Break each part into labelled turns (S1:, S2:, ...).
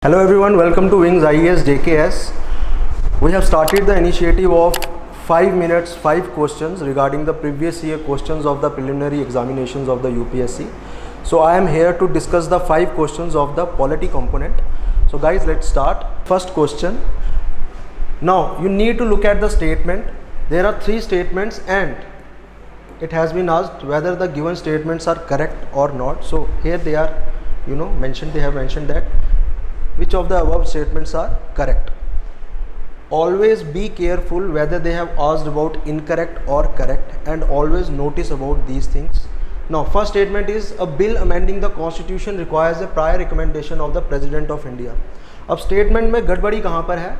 S1: Hello everyone, welcome to Wings IES JKS. We have started the initiative of 5 minutes, 5 questions regarding the previous year questions of the preliminary examinations of the UPSC. So I am here to discuss the 5 questions of the polity component. So guys, let's start. First question. Now you need to look at the statement. There are 3 statements and it has been asked whether the given statements are correct or not. So here they are, mentioned. They have mentioned that which of the above statements are correct. Always be careful whether they have asked about incorrect or correct, and always notice about these things. Now first statement is a bill amending the constitution requires a prior recommendation of the president of India. अब statement में गड़बड़ी कहाँ पर है?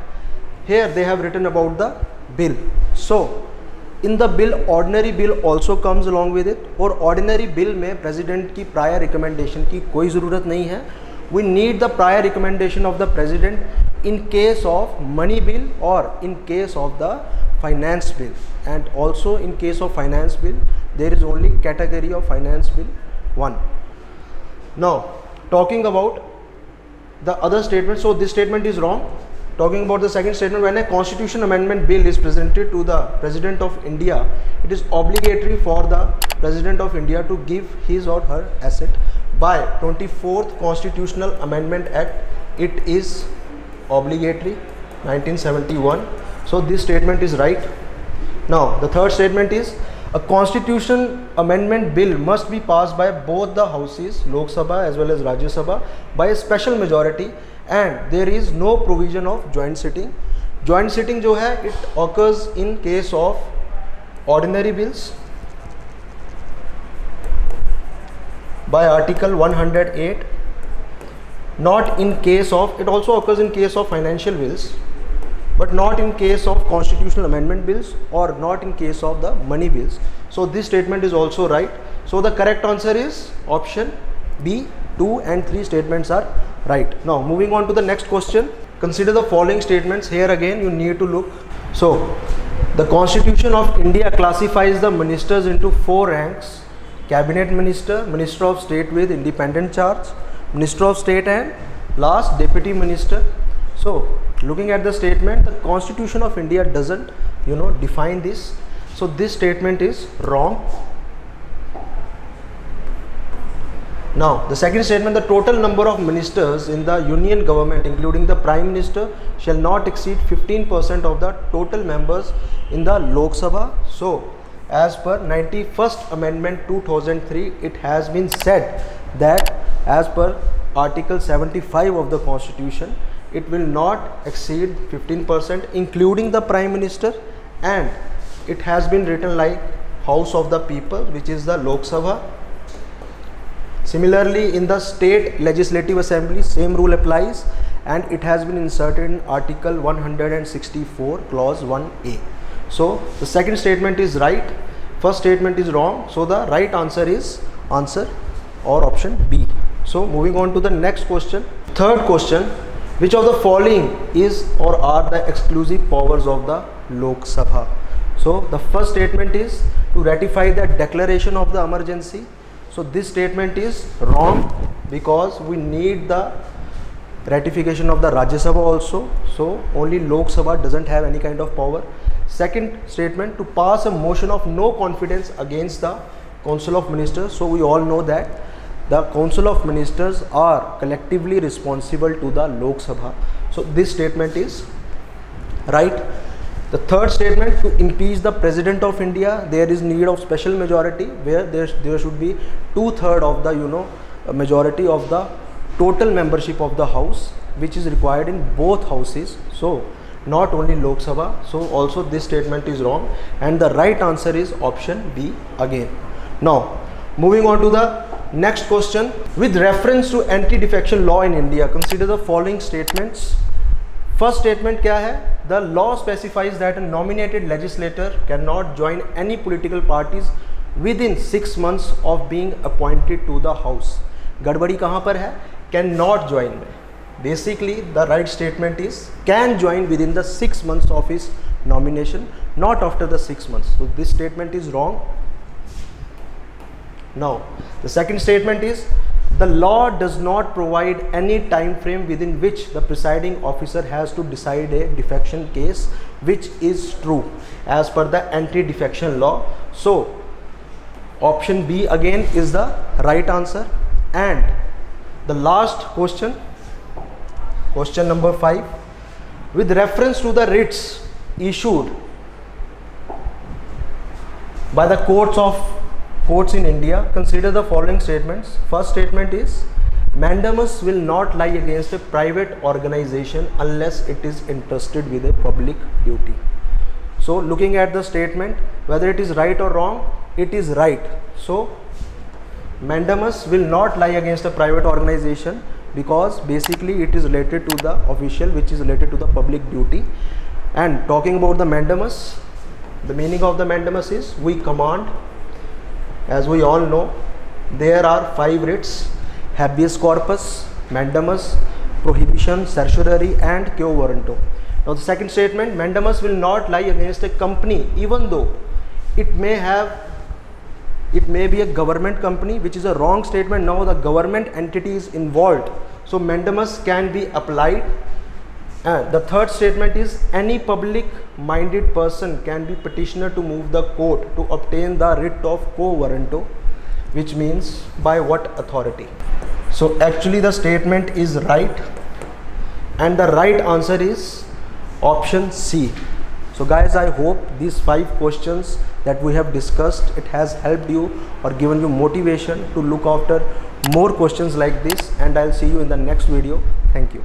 S1: Here they have written about the bill. So in the bill ordinary bill also comes along with it, और ordinary bill में president की prior recommendation की कोई ज़रूरत नहीं है. We need the prior recommendation of the president in case of money bill or in case of the finance bill, and also in case of finance bill there is only category of finance bill 1. Now talking about the other statement, so this statement is wrong. Talking about the second statement, when a constitution amendment bill is presented to the president of India, it is obligatory for the president of India to give his or her assent. By 24th Constitutional Amendment Act, it is obligatory, 1971. So this statement is right. Now the third statement is a constitution amendment bill must be passed by both the houses, Lok Sabha as well as Rajya Sabha, by a special majority, and there is no provision of joint sitting. Joint sitting जो है, it occurs in case of ordinary bills by article 108, not in case of, it also occurs in case of financial bills, but not in case of constitutional amendment bills or not in case of the money bills. So this statement is also right. So the correct answer is option B. 2 and 3 statements are right. Now moving on to the next question. Consider the following statements. Here again you need to look. So the Constitution of India classifies the ministers into 4 ranks: Cabinet Minister, Minister of State with independent charge, Minister of State, and last Deputy Minister. So looking at the statement, the Constitution of India doesn't define this. So this statement is wrong. Now the second statement, the total number of ministers in the union government including the Prime Minister shall not exceed 15% of the total members in the Lok Sabha. So as per 91st Amendment 2003, it has been said that as per Article 75 of the Constitution, it will not exceed 15% including the Prime Minister, and it has been written like House of the People, which is the Lok Sabha. Similarly, in the State Legislative Assembly, same rule applies, and it has been inserted in Article 164 Clause 1A. So the second statement is right, first statement is wrong. So the right answer is answer or option B. So moving on to the next question. Third question, which of the following is or are the exclusive powers of the Lok Sabha? So the first statement is to ratify the declaration of the emergency. So this statement is wrong because we need the ratification of the Rajya Sabha also. So only Lok Sabha doesn't have any kind of power. Second statement, to pass a motion of no confidence against the Council of Ministers. So we all know that the Council of Ministers are collectively responsible to the Lok Sabha. So this statement is right. The third statement, to impeach the President of India, there is need of special majority where there should be 2/3 of the majority of the total membership of the House, which is required in both houses. So not only Lok Sabha. So also this statement is wrong, and the right answer is option B again. Now moving on to the next question. With reference to anti-defection law in India, consider the following statements. First statement क्या है? The law specifies that a nominated legislator cannot join any political parties within 6 months of being appointed to the House. गड़बड़ी कहाँ पर है? Cannot join में. Basically the right statement is can join within the 6 months of his nomination, not after the 6 months. So this statement is wrong. Now the second statement is The law does not provide any time frame within which the presiding officer has to decide a defection case, which is true as per the anti-defection law. So option B again is the right answer. And the last question, question number 5, with reference to the writs issued by the courts in India, consider the following statements. First statement is, mandamus will not lie against a private organization unless it is entrusted with a public duty. So looking at the statement, whether it is right or wrong, it is right. So mandamus will not lie against a private organization because basically it is related to the official, which is related to the public duty. And talking about the mandamus, the meaning of the mandamus is we command. As we all know, there are 5 writs: habeas corpus, mandamus, prohibition, certiorari and quo warranto. Now the second statement, mandamus will not lie against a company even though it may be a government company, which is a wrong statement. Now the government entity is involved, so mandamus can be applied. And the third statement is, any public minded person can be petitioner to move the court to obtain the writ of quo warranto, which means by what authority. So actually the statement is right, and the right answer is option C. So guys, I hope these 5 questions that we have discussed, it has helped you or given you motivation to look after more questions like this, and I'll see you in the next video. Thank you.